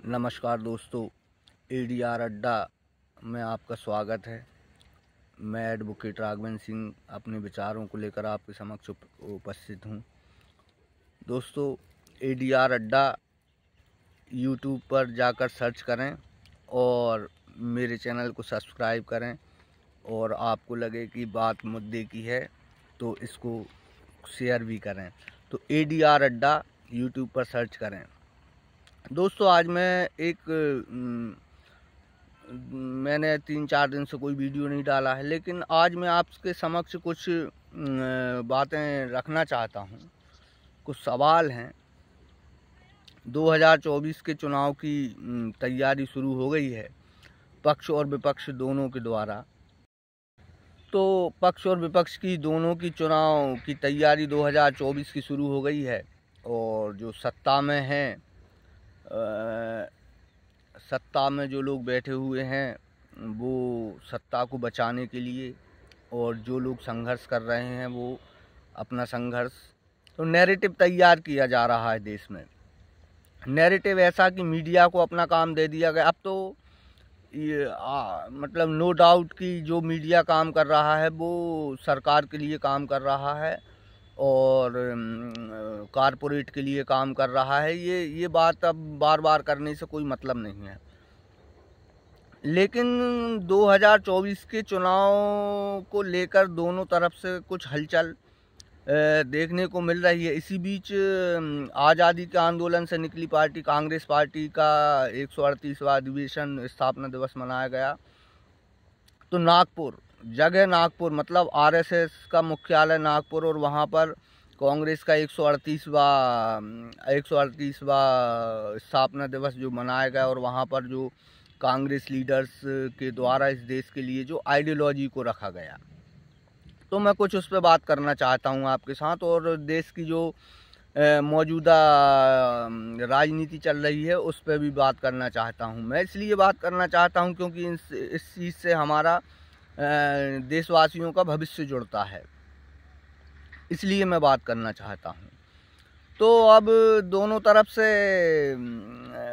नमस्कार दोस्तों, एडीआर अड्डा में आपका स्वागत है। मैं एडवोकेट राघवेंद्र सिंह अपने विचारों को लेकर आपके समक्ष उपस्थित हूँ। दोस्तों, एडीआर अड्डा यूट्यूब पर जाकर सर्च करें और मेरे चैनल को सब्सक्राइब करें, और आपको लगे कि बात मुद्दे की है तो इसको शेयर भी करें। तो एडीआर अड्डा यूट्यूब पर सर्च करें। दोस्तों, आज मैं मैंने 3-4 दिन से कोई वीडियो नहीं डाला है, लेकिन आज मैं आपके समक्ष कुछ बातें रखना चाहता हूं। कुछ सवाल हैं। 2024 के चुनाव की तैयारी शुरू हो गई है, पक्ष और विपक्ष दोनों के द्वारा। तो पक्ष और विपक्ष की दोनों की चुनाव की तैयारी 2024 की शुरू हो गई है, और जो सत्ता में हैं, सत्ता में जो लोग बैठे हुए हैं वो सत्ता को बचाने के लिए, और जो लोग संघर्ष कर रहे हैं वो अपना संघर्ष, तो नैरेटिव तैयार किया जा रहा है देश में। नैरेटिव ऐसा कि मीडिया को अपना काम दे दिया गया। अब तो ये मतलब नो डाउट कि जो मीडिया काम कर रहा है वो सरकार के लिए काम कर रहा है और कारपोरेट के लिए काम कर रहा है। ये बात अब बार बार करने से कोई मतलब नहीं है। लेकिन 2024 के चुनाव को लेकर दोनों तरफ से कुछ हलचल देखने को मिल रही है। इसी बीच आज़ादी के आंदोलन से निकली पार्टी कांग्रेस पार्टी का 138वां अधिवेशन स्थापना दिवस मनाया गया। तो नागपुर मतलब आरएसएस का मुख्यालय नागपुर, और वहाँ पर कांग्रेस का 138वां स्थापना दिवस जो मनाया गया, और वहाँ पर जो कांग्रेस लीडर्स के द्वारा इस देश के लिए जो आइडियोलॉजी को रखा गया, तो मैं कुछ उस पर बात करना चाहता हूँ आपके साथ। और देश की जो मौजूदा राजनीति चल रही है उस पर भी बात करना चाहता हूँ। मैं इसलिए बात करना चाहता हूँ क्योंकि इस चीज़ से हमारा देशवासियों का भविष्य जुड़ता है, इसलिए मैं बात करना चाहता हूँ। तो अब दोनों तरफ से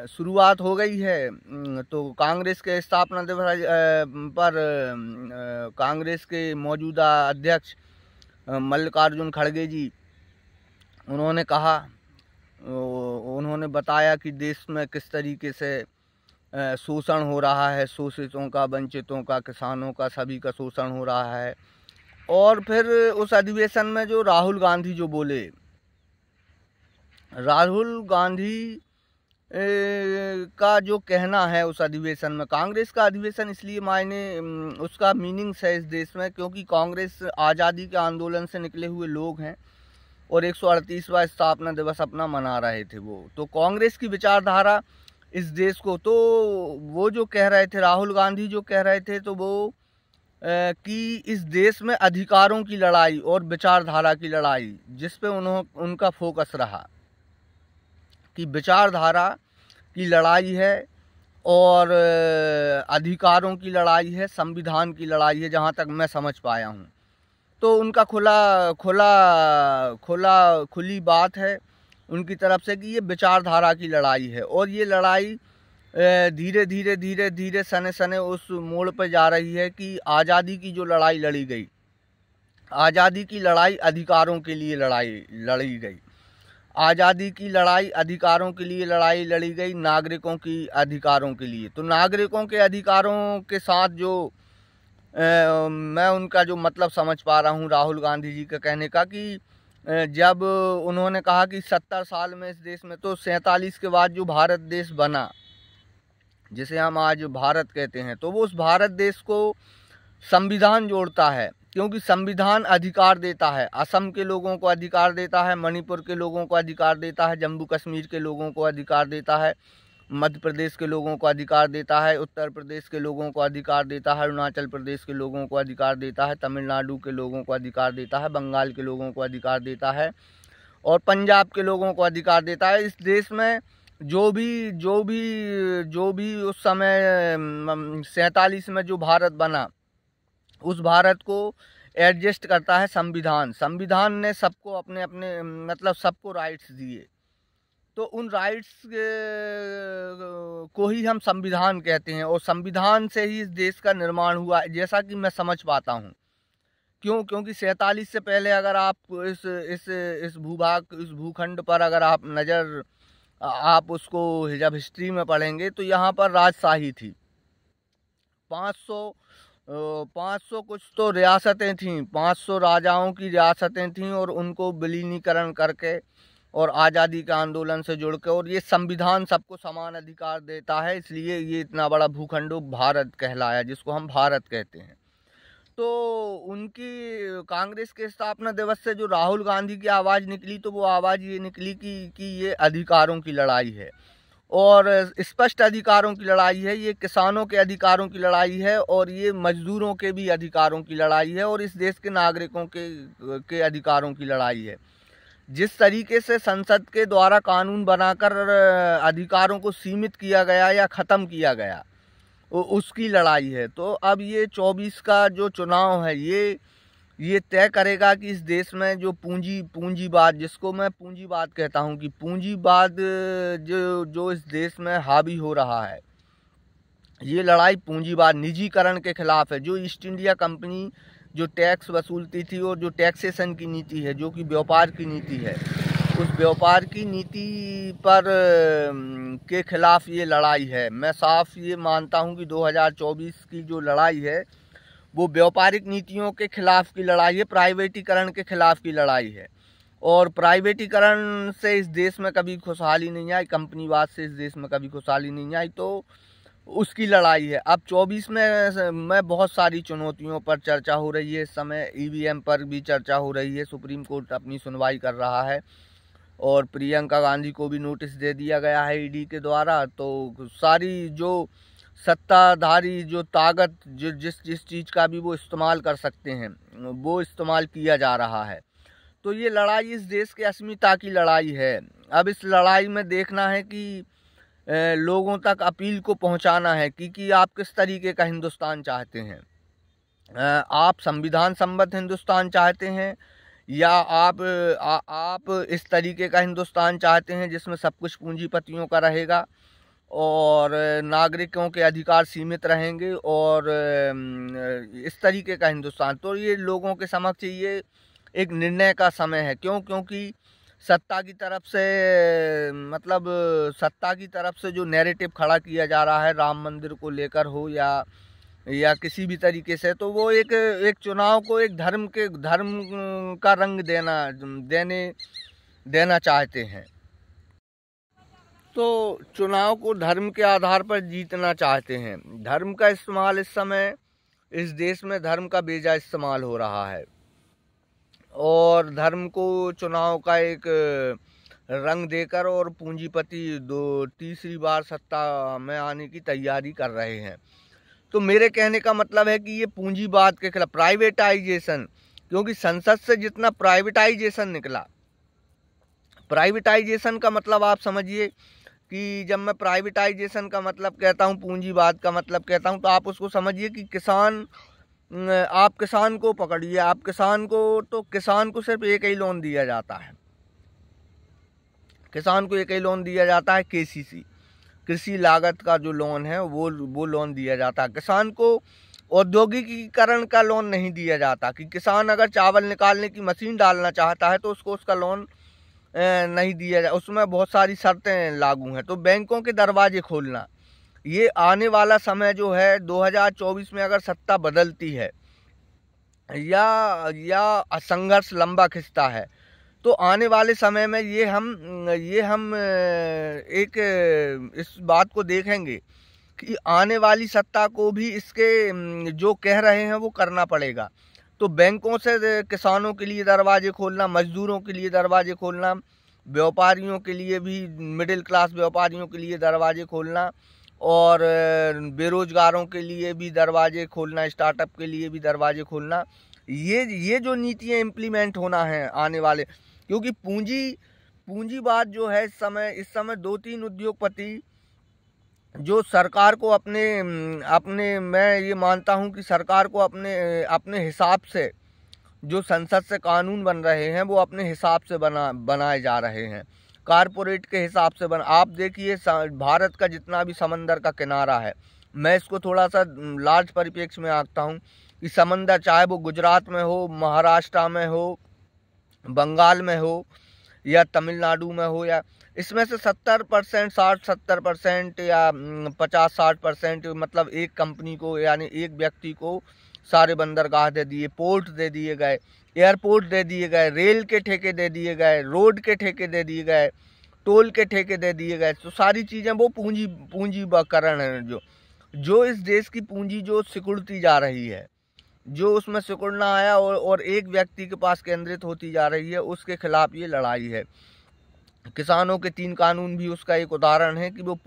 शुरुआत हो गई है। तो कांग्रेस के स्थापना दिवस पर कांग्रेस के मौजूदा अध्यक्ष मल्लिकार्जुन खड़गे जी, उन्होंने बताया कि देश में किस तरीके से शोषण हो रहा है, शोषितों का, वंचितों का, किसानों का, सभी का शोषण हो रहा है। और फिर उस अधिवेशन में जो राहुल गांधी जो बोले, राहुल गांधी का जो कहना है उस अधिवेशन में, कांग्रेस का अधिवेशन इसलिए उसका मीनिंग्स है इस देश में क्योंकि कांग्रेस आज़ादी के आंदोलन से निकले हुए लोग हैं और 138वां स्थापना दिवस अपना मना रहे थे वो। तो कांग्रेस की विचारधारा इस देश को, तो वो जो कह रहे थे, राहुल गांधी जो कह रहे थे, तो वो कि इस देश में अधिकारों की लड़ाई और विचारधारा की लड़ाई, जिस पे उनका फोकस रहा कि विचारधारा की लड़ाई है और अधिकारों की लड़ाई है, संविधान की लड़ाई है, जहाँ तक मैं समझ पाया हूँ। तो उनका खुली बात है उनकी तरफ से कि ये विचारधारा की लड़ाई है, और ये लड़ाई धीरे धीरे सने उस मोड़ पर जा रही है कि आज़ादी की जो लड़ाई लड़ी गई, आज़ादी की लड़ाई अधिकारों के लिए लड़ी गई, आज़ादी की लड़ाई अधिकारों के लिए लड़ी गई, नागरिकों की अधिकारों के लिए। तो नागरिकों के अधिकारों के साथ जो मैं उनका जो मतलब समझ पा रहा हूँ राहुल गांधी जी के कहने का, कि जब उन्होंने कहा कि 70 साल में इस देश में, तो 47 के बाद जो भारत देश बना, जिसे हम आज भारत कहते हैं, तो वो उस भारत देश को संविधान जोड़ता है, क्योंकि संविधान अधिकार देता है। असम के लोगों को अधिकार देता है, मणिपुर के लोगों को अधिकार देता है, जम्मू कश्मीर के लोगों को अधिकार देता है, मध्य प्रदेश के लोगों को अधिकार देता है, उत्तर प्रदेश के लोगों को अधिकार देता है, अरुणाचल प्रदेश के लोगों को अधिकार देता है, तमिलनाडु के लोगों को अधिकार देता है, बंगाल के लोगों को अधिकार देता है, और पंजाब के लोगों को अधिकार देता है। इस देश में जो भी उस समय 47 में जो भारत बना, उस भारत को एडजस्ट करता है संविधान। संविधान ने सबको अपने अपने मतलब सबको राइट्स दिए। तो उन राइट्स को ही हम संविधान कहते हैं, और संविधान से ही इस देश का निर्माण हुआ, जैसा कि मैं समझ पाता हूँ। क्योंकि 47 से पहले अगर आप इस भूखंड पर अगर आप उसको जब हिस्ट्री में पढ़ेंगे तो यहाँ पर राजशाही थी। 500 कुछ तो रियासतें थीं, 500 राजाओं की रियासतें थीं, और उनको विलीनीकरण करके और आज़ादी के आंदोलन से जुड़ के, और ये संविधान सबको समान अधिकार देता है, इसलिए ये इतना बड़ा भूखंड भारत कहलाया, जिसको हम भारत कहते हैं। तो उनकी कांग्रेस के स्थापना दिवस से जो राहुल गांधी की आवाज़ निकली, तो वो आवाज़ ये निकली कि ये अधिकारों की लड़ाई है, और स्पष्ट अधिकारों की लड़ाई है, ये किसानों के अधिकारों की लड़ाई है, और ये मजदूरों के भी अधिकारों की लड़ाई है, और इस देश के नागरिकों के अधिकारों की लड़ाई है। जिस तरीके से संसद के द्वारा कानून बनाकर अधिकारों को सीमित किया गया या ख़त्म किया गया, उसकी लड़ाई है। तो अब ये 24 का जो चुनाव है, ये तय करेगा कि इस देश में जो पूंजीवाद, जिसको मैं पूंजीवाद कहता हूँ, कि पूंजीवाद जो इस देश में हावी हो रहा है, ये लड़ाई पूंजीवाद निजीकरण के खिलाफ है। जो ईस्ट इंडिया कंपनी जो टैक्स वसूलती थी, और जो टैक्सेशन की नीति है, जो कि व्यापार की नीति है, उस व्यापार की नीति पर के खिलाफ ये लड़ाई है। मैं साफ ये मानता हूँ कि 2024 की जो लड़ाई है वो व्यापारिक नीतियों के खिलाफ की लड़ाई है, प्राइवेटीकरण के खिलाफ की लड़ाई है। और प्राइवेटीकरण से इस देश में कभी खुशहाली नहीं आई, कंपनीवाद से इस देश में कभी खुशहाली नहीं आई, तो उसकी लड़ाई है। अब 24 में बहुत सारी चुनौतियों पर चर्चा हो रही है। इस समय ईवीएम पर भी चर्चा हो रही है, सुप्रीम कोर्ट अपनी सुनवाई कर रहा है, और प्रियंका गांधी को भी नोटिस दे दिया गया है ईडी के द्वारा। तो सारी जो सत्ताधारी जो ताकत जिस चीज़ का भी वो इस्तेमाल कर सकते हैं, वो इस्तेमाल किया जा रहा है। तो ये लड़ाई इस देश की अस्मिता की लड़ाई है। अब इस लड़ाई में देखना है कि लोगों तक अपील को पहुंचाना है कि आप किस तरीके का हिंदुस्तान चाहते हैं। आप संविधान सम्मत हिंदुस्तान चाहते हैं, या आप इस तरीके का हिंदुस्तान चाहते हैं जिसमें सब कुछ पूंजीपतियों का रहेगा और नागरिकों के अधिकार सीमित रहेंगे, और इस तरीके का हिंदुस्तान। तो ये लोगों के समक्ष ये एक निर्णय का समय है। क्योंकि सत्ता की तरफ से जो नैरेटिव खड़ा किया जा रहा है राम मंदिर को लेकर हो या किसी भी तरीके से, तो वो एक चुनाव को एक धर्म का रंग देना चाहते हैं। तो चुनाव को धर्म के आधार पर जीतना चाहते हैं। धर्म का इस्तेमाल इस समय इस देश में धर्म का बेजा इस्तेमाल हो रहा है, और धर्म को चुनाव का एक रंग देकर और पूंजीपति तीसरी बार सत्ता में आने की तैयारी कर रहे हैं। तो मेरे कहने का मतलब है कि ये पूंजीवाद के खिलाफ प्राइवेटाइजेशन, क्योंकि संसद से जितना प्राइवेटाइजेशन निकला, प्राइवेटाइजेशन का मतलब आप समझिए कि जब मैं प्राइवेटाइजेशन का मतलब कहता हूँ, पूंजीवाद का मतलब कहता हूँ, तो आप उसको समझिए कि आप किसान को पकड़िए, आप किसान को सिर्फ एक ही लोन दिया जाता है। किसान को एक ही लोन दिया जाता है, केसीसी, कृषि लागत का जो लोन है वो लोन दिया जाता है। किसान को औद्योगिकीकरण का लोन नहीं दिया जाता, कि किसान अगर चावल निकालने की मशीन डालना चाहता है तो उसका लोन नहीं दिया जाए, उसमें बहुत सारी शर्तें लागू हैं। तो बैंकों के दरवाजे खोलना, ये आने वाला समय जो है 2024 में अगर सत्ता बदलती है या संघर्ष लंबा खिंचता है, तो आने वाले समय में ये हम एक इस बात को देखेंगे कि आने वाली सत्ता को भी इसके जो कह रहे हैं वो करना पड़ेगा। तो बैंकों से किसानों के लिए दरवाजे खोलना, मजदूरों के लिए दरवाजे खोलना, व्यापारियों के लिए भी, मिडिल क्लास व्यापारियों के लिए दरवाजे खोलना, और बेरोजगारों के लिए भी दरवाजे खोलना, स्टार्टअप के लिए भी दरवाजे खोलना, ये जो नीतियाँ इम्प्लीमेंट होना है आने वाले। क्योंकि पूंजीवाद जो है इस समय 2-3 उद्योगपति जो सरकार को अपने मैं ये मानता हूँ कि सरकार को अपने हिसाब से जो संसद से कानून बन रहे हैं वो अपने हिसाब से बनाए जा रहे हैं। कारपोरेट के हिसाब से बन। आप देखिए भारत का जितना भी समंदर का किनारा है, मैं इसको थोड़ा सा लार्ज परिप्रेक्ष्य में आंकता हूँ कि समंदर चाहे वो गुजरात में हो, महाराष्ट्र में हो, बंगाल में हो या तमिलनाडु में हो, या इसमें से 70%, 60-70% या 50-60% मतलब एक कंपनी को यानी एक व्यक्ति को सारे बंदरगाह दे दिए, पोर्ट दे दिए गए, एयरपोर्ट दे दिए गए, रेल के ठेके दे दिए गए, रोड के ठेके दे दिए गए, टोल के ठेके दे दिए गए। तो सारी चीज़ें वो पूंजीकरण है, जो इस देश की पूंजी जो सिकुड़ती जा रही है, जो उसमें सिकुड़ना आया और एक व्यक्ति के पास केंद्रित होती जा रही है, उसके खिलाफ ये लड़ाई है। किसानों के 3 कानून भी उसका एक उदाहरण है कि वो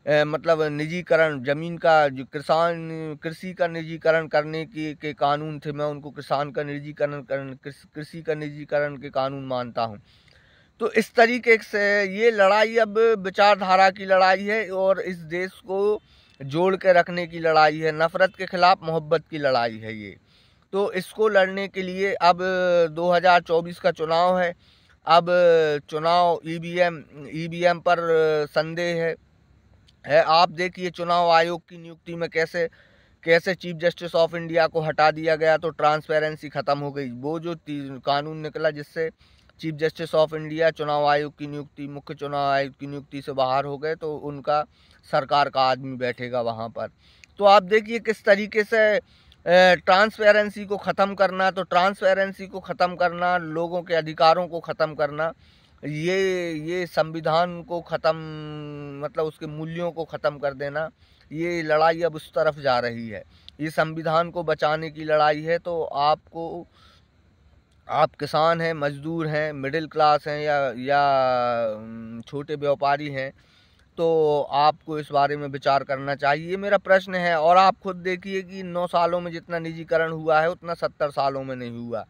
मतलब निजीकरण, ज़मीन का जो कृषि का निजीकरण करने के कानून थे, मैं उनको किसान का निजीकरण कृषि का निजीकरण के कानून मानता हूँ। तो इस तरीके से ये लड़ाई अब विचारधारा की लड़ाई है और इस देश को जोड़ के रखने की लड़ाई है, नफ़रत के खिलाफ मोहब्बत की लड़ाई है ये। तो इसको लड़ने के लिए अब 2024 का चुनाव है। अब चुनाव ईवीएम पर संदेह है। आप देखिए चुनाव आयोग की नियुक्ति में कैसे चीफ जस्टिस ऑफ इंडिया को हटा दिया गया, तो ट्रांसपेरेंसी ख़त्म हो गई। वो जो कानून निकला जिससे चीफ जस्टिस ऑफ इंडिया चुनाव आयोग की नियुक्ति, मुख्य चुनाव आयोग की नियुक्ति से बाहर हो गए, तो उनका सरकार का आदमी बैठेगा वहाँ पर। तो आप देखिए किस तरीके से ट्रांसपेरेंसी को ख़त्म करना, तो ट्रांसपेरेंसी को ख़त्म करना, लोगों के अधिकारों को ख़त्म करना, ये संविधान को ख़त्म मतलब उसके मूल्यों को ख़त्म कर देना, ये लड़ाई अब उस तरफ जा रही है। ये संविधान को बचाने की लड़ाई है। तो आप किसान हैं, मजदूर हैं, मिडिल क्लास हैं या छोटे व्यापारी हैं, तो आपको इस बारे में विचार करना चाहिए, ये मेरा प्रश्न है। और आप खुद देखिए कि 9 सालों में जितना निजीकरण हुआ है उतना 70 सालों में नहीं हुआ।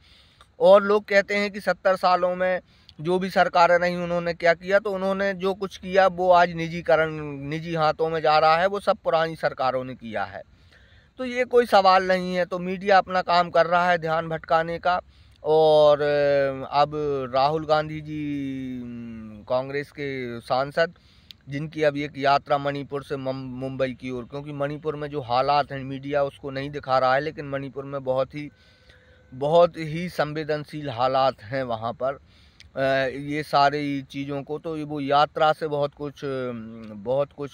और लोग कहते हैं कि 70 सालों में जो भी सरकारें रहीं उन्होंने क्या किया, तो उन्होंने जो कुछ किया वो आज निजी हाथों में जा रहा है, वो सब पुरानी सरकारों ने किया है। तो ये कोई सवाल नहीं है। तो मीडिया अपना काम कर रहा है ध्यान भटकाने का। और अब राहुल गांधी जी कांग्रेस के सांसद, जिनकी अब एक यात्रा मणिपुर से मुंबई की ओर, क्योंकि मणिपुर में जो हालात हैं मीडिया उसको नहीं दिखा रहा है, लेकिन मणिपुर में बहुत ही संवेदनशील हालात हैं वहाँ पर। ये सारी चीज़ों को तो वो यात्रा से बहुत कुछ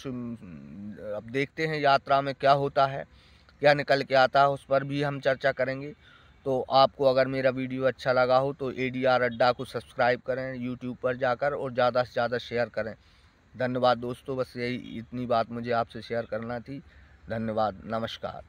अब देखते हैं यात्रा में क्या होता है, क्या निकल के आता है, उस पर भी हम चर्चा करेंगे। तो आपको अगर मेरा वीडियो अच्छा लगा हो तो ADR अड्डा को सब्सक्राइब करें YouTube पर जाकर और ज़्यादा से ज़्यादा शेयर करें। धन्यवाद दोस्तों, बस इतनी बात मुझे आपसे शेयर करना थी। धन्यवाद, नमस्कार।